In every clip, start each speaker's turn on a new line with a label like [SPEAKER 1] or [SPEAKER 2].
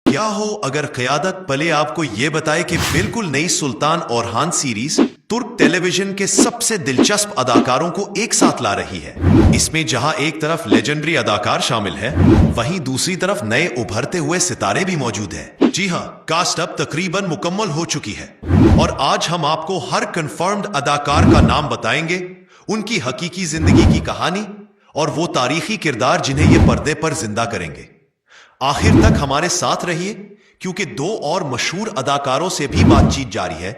[SPEAKER 1] क्या हो अगर क़यादत पले आपको ये बताए कि बिल्कुल नई सुल्तान और हान सीरीज तुर्क टेलीविजन के सबसे दिलचस्प अदाकारों को एक साथ ला रही है। इसमें जहां एक तरफ लेजेंडरी अदाकार शामिल है, वहीं दूसरी तरफ नए उभरते हुए सितारे भी मौजूद हैं। जी हां, कास्ट अब तकरीबन मुकम्मल हो चुकी है और आज हम आपको हर कंफर्म्ड अदाकार का नाम बताएंगे, उनकी हकीकी जिंदगी की कहानी और वो तारीखी किरदार जिन्हें ये पर्दे पर जिंदा करेंगे। आखिर तक हमारे साथ रहिए, क्योंकि दो और मशहूर अदाकारों से भी बातचीत जारी है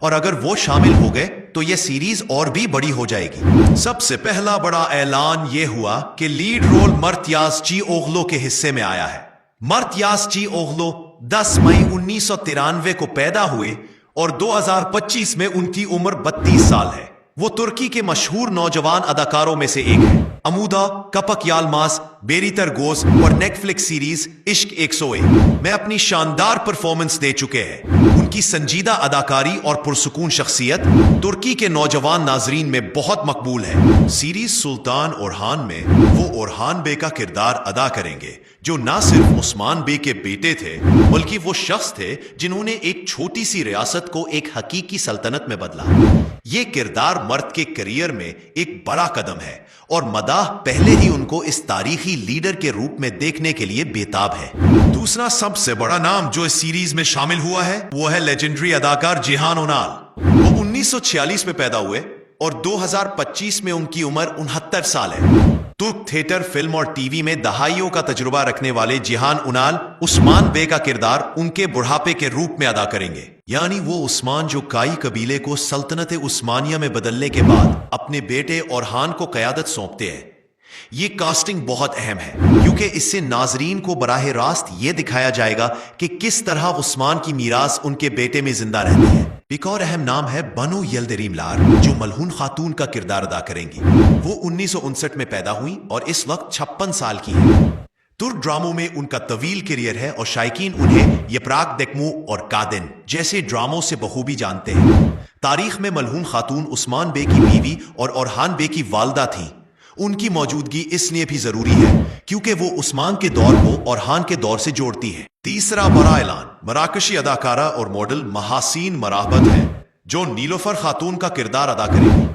[SPEAKER 1] और अगर वो शामिल हो गए तो यह सीरीज और भी बड़ी हो जाएगी। सबसे पहला बड़ा ऐलान यह हुआ कि लीड रोल मर्त याज़ची ओगलो के हिस्से में आया है। मर्त याज़ची ओगलो 10 मई 1993 को पैदा हुए और 2025 में उनकी उम्र 32 साल है। वो तुर्की के मशहूर नौजवान अदाकारों में से एक है। अमूदा, कपक यालमास, बेरीतर गोज और नेटफ्लिक्स सीरीज इश्क 101 में अपनी शानदार परफॉर्मेंस दे चुके हैं। उनकी संजीदा अदाकारी और पुरसुकून शख्सियत तुर्की के नौजवान नाजरीन में बहुत मकबूल है। सीरीज सुल्तान ओरहान में वो ओरहान बे का किरदार अदा करेंगे, जो न सिर्फ उस्मान बे के बेटे थे, बल्कि वो शख्स थे जिन्होंने एक छोटी सी रियासत को एक हकीकी सल्तनत में बदला। ये किरदार मर्द के करियर में एक बड़ा कदम है और मदाह पहले ही उनको इस तारीखी लीडर के रूप में देखने के लिए बेताब है। दूसरा सबसे बड़ा नाम जो इस सीरीज में शामिल हुआ है वो है लेजेंडरी अदाकार जिहान ओनाल। वो 1946 में पैदा हुए और 2025 में उनकी उम्र 69 साल है। तुर्क थिएटर, फिल्म और टीवी में दहाइयों का तजुर्बा रखने वाले जिहान ओनाल उस्मान बे का किरदार उनके बुढ़ापे के रूप में अदा करेंगे। यानी वो उस्मान जो काई कबीले को सल्तनत उस्मानिया में बदलने के बाद अपने बेटे ओरहान को क़यादत सौंपते हैं। ये कास्टिंग बहुत अहम है, क्योंकि इससे नाजरीन को बराह रास्त ये दिखाया जाएगा कि किस तरह उस्मान की मीरास उनके बेटे में जिंदा रहती है। एक और अहम नाम है बनु यल्दरिमलार, जो मलहून खातून का किरदार अदा करेंगी। वो 1959 में पैदा हुई और इस वक्त 56 साल की है। तुर्क ड्रामों में उनका तवील करियर है और शायकीन उन्हें यप्राक देकमू और कादिन जैसे ड्रामों से बखूबी जानते हैं। तारीख में मलहून खातून उस्मान बे की बीवी और ओरहान बे की वालदा थी। उनकी मौजूदगी इसलिए भी जरूरी है क्योंकि वो उस्मान के दौर को ओरहान के दौर से जोड़ती है। तीसरा बड़ा ऐलान मराकशी अदाकारा और मॉडल महासीन मराहबत है, जो नीलोफर खातून का किरदार अदा करेगी।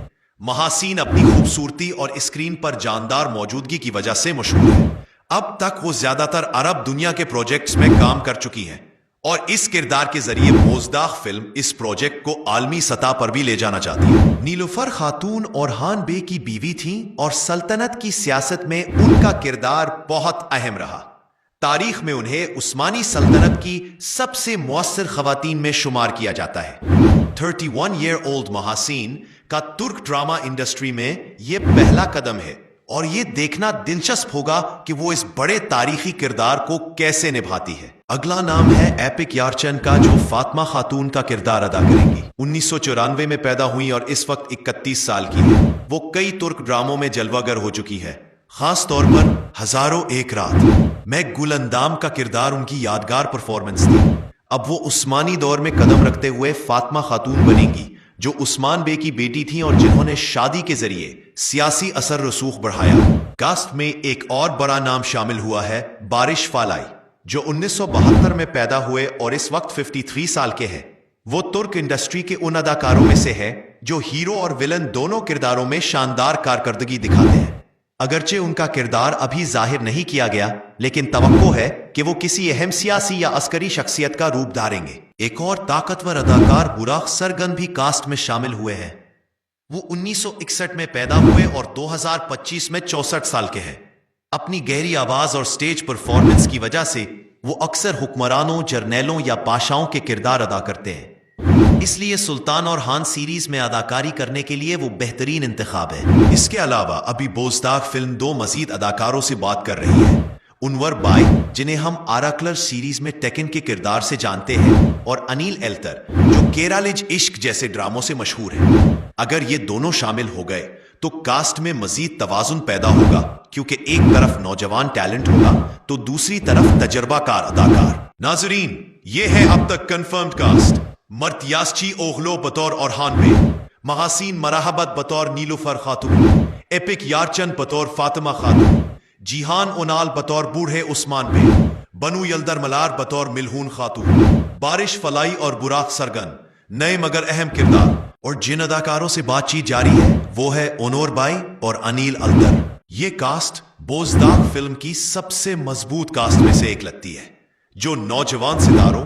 [SPEAKER 1] महासीन अपनी खूबसूरती और स्क्रीन पर जानदार मौजूदगी की वजह से मशहूर है। अब तक वो ज्यादातर अरब दुनिया के प्रोजेक्ट्स में काम कर चुकी हैं और इस किरदार के जरिए मोजदाक फिल्म इस प्रोजेक्ट को आलमी सतह पर भी ले जाना चाहती है। नीलुफर खातून ओरहान बे की बीवी थीं और सल्तनत की सियासत में उनका किरदार बहुत अहम रहा। तारीख में उन्हें उस्मानी सल्तनत की सबसे मुअस्सर खवातीन में शुमार किया जाता है। 31 ईयर ओल्ड महासीन का तुर्क ड्रामा इंडस्ट्री में यह पहला कदम है और ये देखना दिलचस्प होगा कि वो इस बड़े तारीखी किरदार को कैसे निभाती है। अगला नाम है एपिक यारचन का, जो फातिमा खातून का किरदार अदा करेंगी। 1994 में पैदा हुई और इस वक्त 31 साल की है। वो कई तुर्क ड्रामों में जलवागर हो चुकी है, खास तौर पर हजारों एक रात में गुलंदाम का किरदार उनकी यादगार परफॉर्मेंस थी। अब वो उस्मानी दौर में कदम रखते हुए फातिमा खातून बनेंगी, जो उस्मान बे की बेटी थी और जिन्होंने शादी के जरिए सियासी असर रसूख बढ़ाया। कास्ट में एक और बड़ा नाम शामिल हुआ है बारिश फालाई, जो 1972 में पैदा हुए और इस वक्त 53 साल के हैं। वो तुर्क इंडस्ट्री के उन अदाकारों में से है जो हीरो और विलन दोनों किरदारों में शानदार कारकर्दगी दिखाते हैं। अगरचे उनका किरदार अभी जाहिर नहीं किया गया, लेकिन तवक्को है कि वो किसी अहम सियासी या अस्करी शख्सियत का रूप धारेंगे। एक और ताकतवर अदाकार बुराक सरगन भी कास्ट में शामिल हुए हैं। वो 1961 में पैदा हुए और 2025 में 64 साल के हैं। अपनी गहरी आवाज और स्टेज परफॉर्मेंस की वजह से वो अक्सर हुक्मरानों, जर्नैलों या बादशाहों के किरदार अदा करते हैं। इसलिए सुल्तान और हान सीरीज में अदाकारी करने के लिए वो बेहतरीन इंतखाब है। इसके अलावा अभी बोजदाक फिल्म 2 मजीद अदाकारों से बात कर रही है। उनवर बाई, जिन्हें हम आराक्लर सीरीज में टेकन के किरदार से जानते हैं, और अनिल एल्तर, जो केरालिज इश्क जैसे ड्रामों से मशहूर है। अगर ये दोनों शामिल हो गए तो कास्ट में मजीद तवाजुन पैदा होगा, क्योंकि एक तरफ नौजवान टैलेंट होगा तो दूसरी तरफ तजर्बाकार अदाकार। नाजरीन, ये है अब तक कंफर्म्ड कास्ट। मर्त याज़ची ओगलो बतौर ओरहान बे, महासीन मराहबत बतौर नीलुफर खातून, एपिक यारचन बतौर फातिमा खातून, जिहान ओनाल बतौर बूढ़े उस्मान बे, बनू यलदर मलार बतौर मिलहून खातून, बारिश फलाई और बुराक सरगन नए मगर अहम किरदार। और जिन अदाकारों से बातचीत जारी है वो है ओनोर बाई और अनिल अल्तर। ये कास्ट बोजदाक फिल्म की सबसे मजबूत कास्ट में से एक लगती है, जो नौजवान सितारों,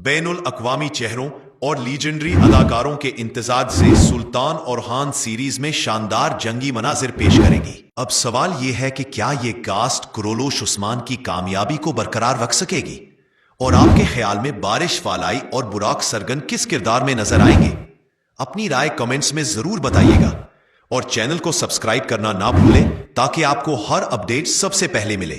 [SPEAKER 1] बैनुल अक़वामी चेहरों और लीजेंडरी अदाकारों के इंतजाज से सुल्तान और हान सीरीज में शानदार जंगी मनाजिर पेश करेगी। अब सवाल यह है कि क्या यह कास्ट कुरोलोश उस्मान की कामयाबी को बरकरार रख सकेगी, और आपके ख्याल में बारिश फालाई और बुराक सरगन किस किरदार में नजर आएंगे? अपनी राय कमेंट्स में जरूर बताइएगा और चैनल को सब्सक्राइब करना ना भूलें ताकि आपको हर अपडेट सबसे पहले मिले।